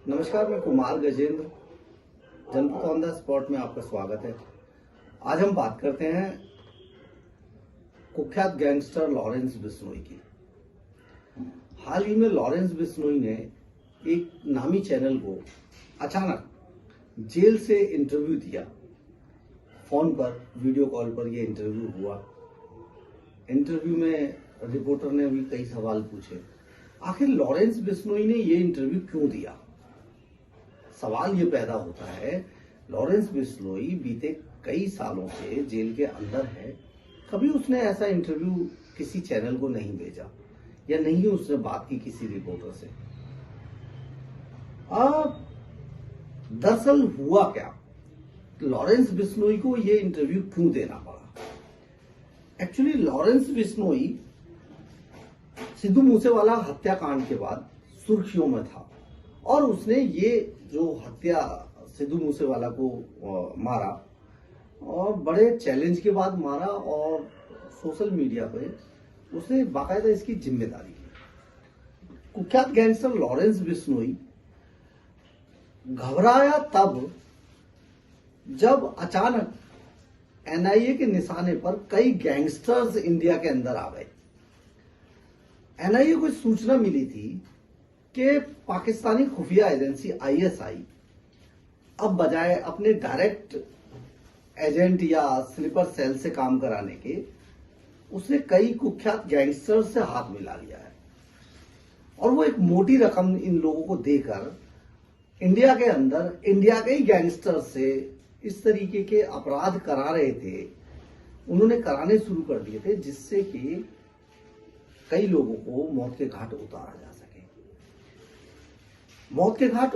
नमस्कार, मैं कुमार गजेंद्र जनपद ऑन द स्पॉट में आपका स्वागत है। आज हम बात करते हैं कुख्यात गैंगस्टर लॉरेंस बिश्नोई की। हाल ही में लॉरेंस बिश्नोई ने एक नामी चैनल को अचानक जेल से इंटरव्यू दिया। फोन पर, वीडियो कॉल पर यह इंटरव्यू हुआ। इंटरव्यू में रिपोर्टर ने भी कई सवाल पूछे। आखिर लॉरेंस बिश्नोई ने यह इंटरव्यू क्यों दिया? सवाल ये पैदा होता है, लॉरेंस बिश्नोई बीते कई सालों से जेल के अंदर है। कभी उसने ऐसा इंटरव्यू किसी चैनल को नहीं भेजा या नहीं उसने बात की किसी रिपोर्टर से। दरअसल हुआ क्या, लॉरेंस बिश्नोई को ये इंटरव्यू क्यों देना पड़ा? एक्चुअली लॉरेंस बिश्नोई सिद्धू मूसेवाला हत्याकांड के बाद सुर्खियों में था और उसने ये जो हत्या सिद्धू मूसेवाला को मारा और बड़े चैलेंज के बाद मारा और सोशल मीडिया पे उसने बाकायदा इसकी जिम्मेदारी ली। कुख्यात गैंगस्टर लॉरेंस बिश्नोई घबराया तब जब अचानक एनआईए के निशाने पर कई गैंगस्टर्स इंडिया के अंदर आ गए। एनआईए को सूचना मिली थी कि पाकिस्तानी खुफिया एजेंसी आईएसआई अब बजाय अपने डायरेक्ट एजेंट या स्लीपर सेल से काम कराने के उसने कई कुख्यात गैंगस्टर्स से हाथ मिला लिया है और वो एक मोटी रकम इन लोगों को देकर इंडिया के अंदर इंडिया के ही गैंगस्टर्स से इस तरीके के अपराध करा रहे थे। उन्होंने कराने शुरू कर दिए थे जिससे कि कई लोगों को मौत के घाट उतारा जा सके। मौत के घाट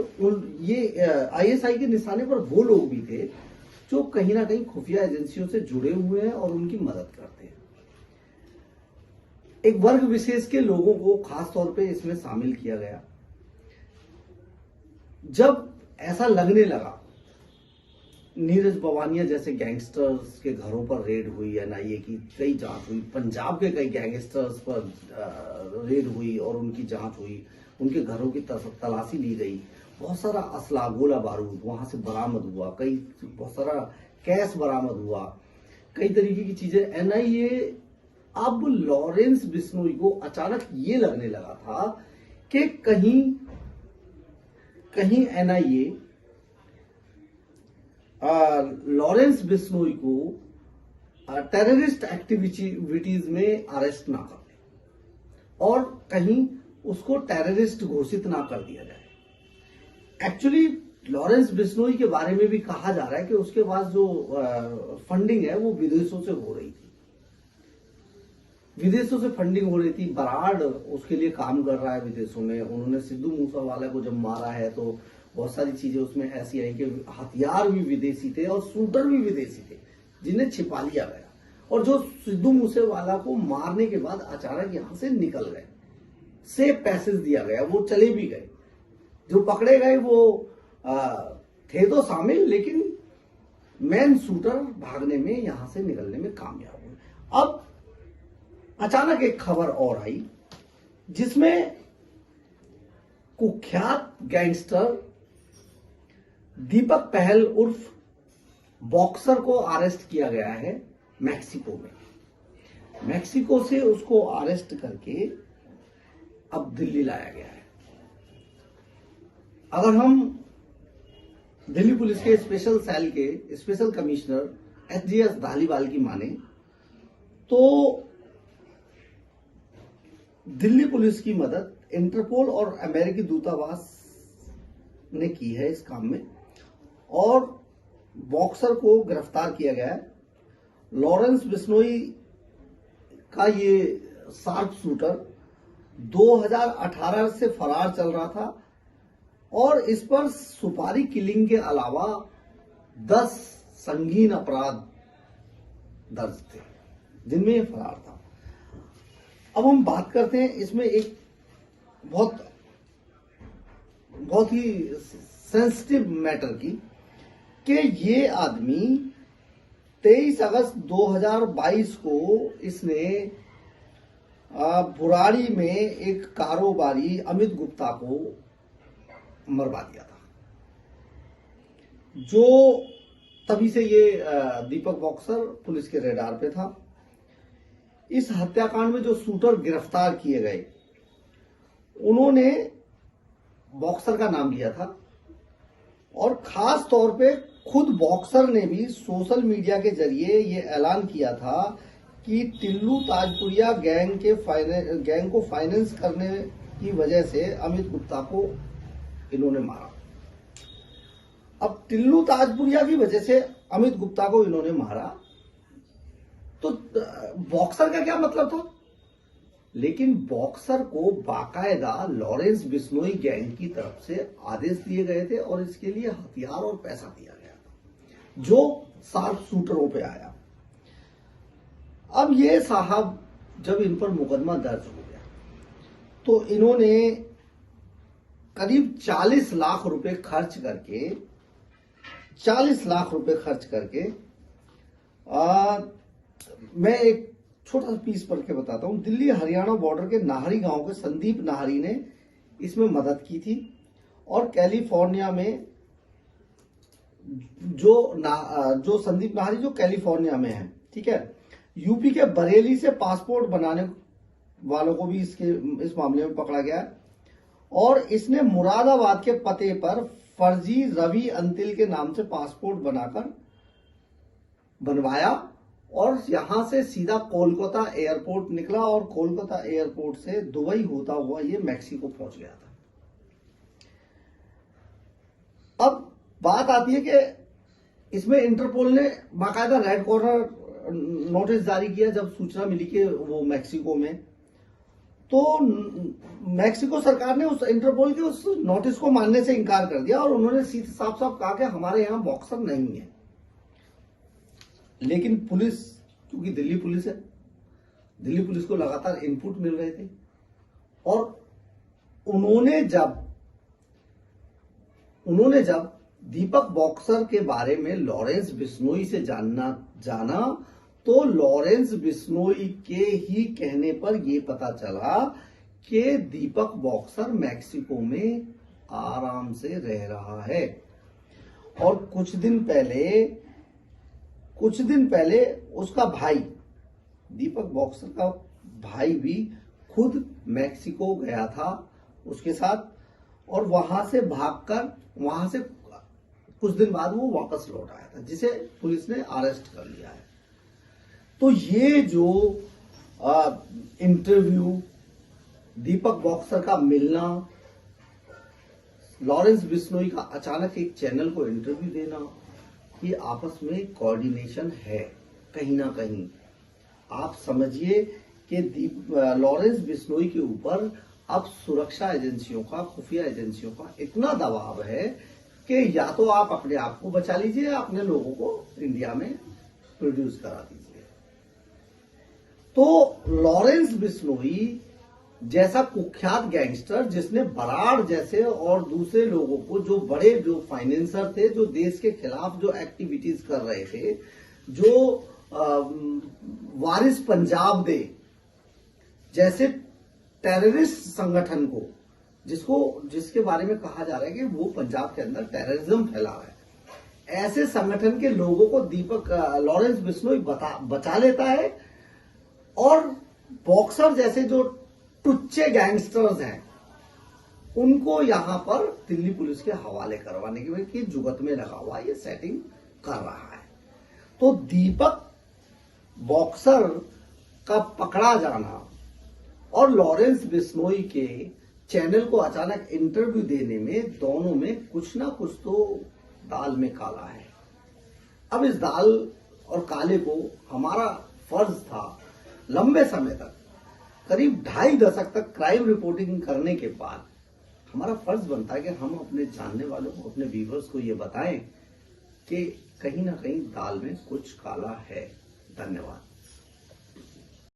ये आईएसआई के निशाने पर वो लोग भी थे जो कहीं ना कहीं खुफिया एजेंसियों से जुड़े हुए हैं और उनकी मदद करते हैं। एक वर्ग विशेष के लोगों को खास तौर पे इसमें शामिल किया गया। जब ऐसा लगने लगा, नीरज बवानिया जैसे गैंगस्टर्स के घरों पर रेड हुई, एनआईए की कई जांच हुई, पंजाब के कई गैंगस्टर्स पर रेड हुई और उनकी जांच हुई, उनके घरों की तलाशी ली गई, बहुत सारा असला गोला बारूद वहां से बरामद हुआ, बहुत सारा कैश बरामद हुआ, कई तरीके की चीजें। एनआईए अब लॉरेंस बिश्नोई को अचानक ये लगने लगा था कि कहीं एनआईए लॉरेंस बिश्नोई को टेररिस्ट एक्टिविटीज में अरेस्ट ना कर ले और कहीं उसको टेररिस्ट घोषित ना कर दिया जाए। एक्चुअली लॉरेंस बिश्नोई के बारे में भी कहा जा रहा है कि उसके पास जो फंडिंग है वो विदेशों से हो रही थी, विदेशों से फंडिंग हो रही थी। बराड़ उसके लिए काम कर रहा है विदेशों में। उन्होंने सिद्धू मूसेवाला को जब मारा है तो बहुत सारी चीजें उसमें ऐसी आई कि हथियार भी विदेशी थे और शूटर भी विदेशी थे जिन्हें छिपा लिया गया और जो सिद्धू मूसेवाला को मारने के बाद अचानक यहां से निकल गए, सेफ पैसेज दिया गया, वो चले भी गए। जो पकड़े गए वो थे तो शामिल, लेकिन मेन शूटर भागने में, यहां से निकलने में कामयाब हुए। अब अचानक एक खबर और आई जिसमें कुख्यात गैंगस्टर दीपक पहल उर्फ बॉक्सर को अरेस्ट किया गया है मैक्सिको में। मैक्सिको से उसको अरेस्ट करके अब दिल्ली लाया गया है। अगर हम दिल्ली पुलिस के स्पेशल सेल के स्पेशल कमिश्नर एचजीएस धालीवाल की माने तो दिल्ली पुलिस की मदद इंटरपोल और अमेरिकी दूतावास ने की है इस काम में और बॉक्सर को गिरफ्तार किया गया है। लॉरेंस बिश्नोई का ये शार्प शूटर 2018 से फरार चल रहा था और इस पर सुपारी किलिंग के अलावा 10 संगीन अपराध दर्ज थे जिनमें ये फरार था। अब हम बात करते हैं इसमें एक बहुत ही सेंसिटिव मैटर की कि ये आदमी 23 अगस्त 2022 को इसने बुराड़ी में एक कारोबारी अमित गुप्ता को मरवा दिया था। जो तभी से ये दीपक बॉक्सर पुलिस के रेडार पे था। इस हत्याकांड में जो शूटर गिरफ्तार किए गए, उन्होंने बॉक्सर का नाम लिया था और खास तौर पे खुद बॉक्सर ने भी सोशल मीडिया के जरिए ये ऐलान किया था कि टिल्लू ताजपुरिया गैंग को फाइनेंस करने की वजह से अमित गुप्ता को इन्होंने मारा। अब टिल्लू ताजपुरिया की वजह से अमित गुप्ता को इन्होंने मारा, तो बॉक्सर का क्या मतलब था? लेकिन बॉक्सर को बाकायदा लॉरेंस बिश्नोई गैंग की तरफ से आदेश दिए गए थे और इसके लिए हथियार और पैसा दिया गया था, जो शार्प शूटरों पे आया। अब ये साहब जब इन पर मुकदमा दर्ज हो गया तो इन्होंने करीब 40 लाख रुपए खर्च करके मैं एक छोटा सा पीस पढ़ के बताता हूं। दिल्ली हरियाणा बॉर्डर के नाहरी गांव के संदीप नाहरी ने इसमें मदद की थी और कैलिफोर्निया में जो संदीप नाहरी जो कैलिफोर्निया में है, ठीक है, यूपी के बरेली से पासपोर्ट बनाने वालों को भी इस मामले में पकड़ा गया और इसने मुरादाबाद के पते पर फर्जी रवि अंतिल के नाम से पासपोर्ट बनवाया और यहां से सीधा कोलकाता एयरपोर्ट निकला और कोलकाता एयरपोर्ट से दुबई होता हुआ ये मैक्सिको पहुंच गया था। अब बात आती है कि इसमें इंटरपोल ने बाकायदा रेड कॉर्नर नोटिस जारी किया जब सूचना मिली कि वो मैक्सिको में, तो मैक्सिको सरकार ने उस इंटरपोल के उस नोटिस को मानने से इनकार कर दिया और उन्होंने सीधे साफ साफ कहा कि हमारे यहां बॉक्सर नहीं है। लेकिन पुलिस, क्योंकि दिल्ली पुलिस है, दिल्ली पुलिस को लगातार इनपुट मिल रहे थे और उन्होंने जब दीपक बॉक्सर के बारे में लॉरेंस बिश्नोई से जाना तो लॉरेंस बिश्नोई के ही कहने पर यह पता चला कि दीपक बॉक्सर मैक्सिको में आराम से रह रहा है और कुछ दिन पहले उसका भाई, दीपक बॉक्सर का भाई भी खुद मैक्सिको गया था उसके साथ और वहां से कुछ दिन बाद वो वापस लौट आया था, जिसे पुलिस ने अरेस्ट कर लिया है। तो ये जो इंटरव्यू, दीपक बॉक्सर का मिलना, लॉरेंस बिश्नोई का अचानक एक चैनल को इंटरव्यू देना, ये आपस में कोऑर्डिनेशन है कहीं ना कहीं। आप समझिए कि लॉरेंस बिश्नोई के ऊपर अब सुरक्षा एजेंसियों का, खुफिया एजेंसियों का इतना दबाव है कि या तो आप अपने आप को बचा लीजिए या अपने लोगों को इंडिया में प्रोड्यूस करा दीजिए। तो लॉरेंस बिश्नोई जैसा कुख्यात गैंगस्टर, जिसने बराड़ जैसे और दूसरे लोगों को, जो बड़े जो फाइनेंसर थे, जो देश के खिलाफ जो एक्टिविटीज कर रहे थे, जो वारिस पंजाब दे जैसे टेररिस्ट संगठन को, जिसके बारे में कहा जा रहा है कि वो पंजाब के अंदर टेररिज्म फैला रहा है, ऐसे संगठन के लोगों को लॉरेंस बिश्नोई बचा लेता है और बॉक्सर जैसे जो टुच्चे गैंगस्टर्स हैं उनको यहां पर दिल्ली पुलिस के हवाले करवाने की जुगत में लगा हुआ ये सेटिंग कर रहा है। तो दीपक बॉक्सर का पकड़ा जाना और लॉरेंस बिश्नोई के चैनल को अचानक इंटरव्यू देने में, दोनों में कुछ ना कुछ तो दाल में काला है। अब इस दाल और काले को हमारा फर्ज था लंबे समय तक, करीब 2.5 दशक तक क्राइम रिपोर्टिंग करने के बाद हमारा फर्ज बनता है कि हम अपने जानने वालों को, अपने व्यूअर्स को ये बताएं कि कहीं ना कहीं दाल में कुछ काला है। धन्यवाद।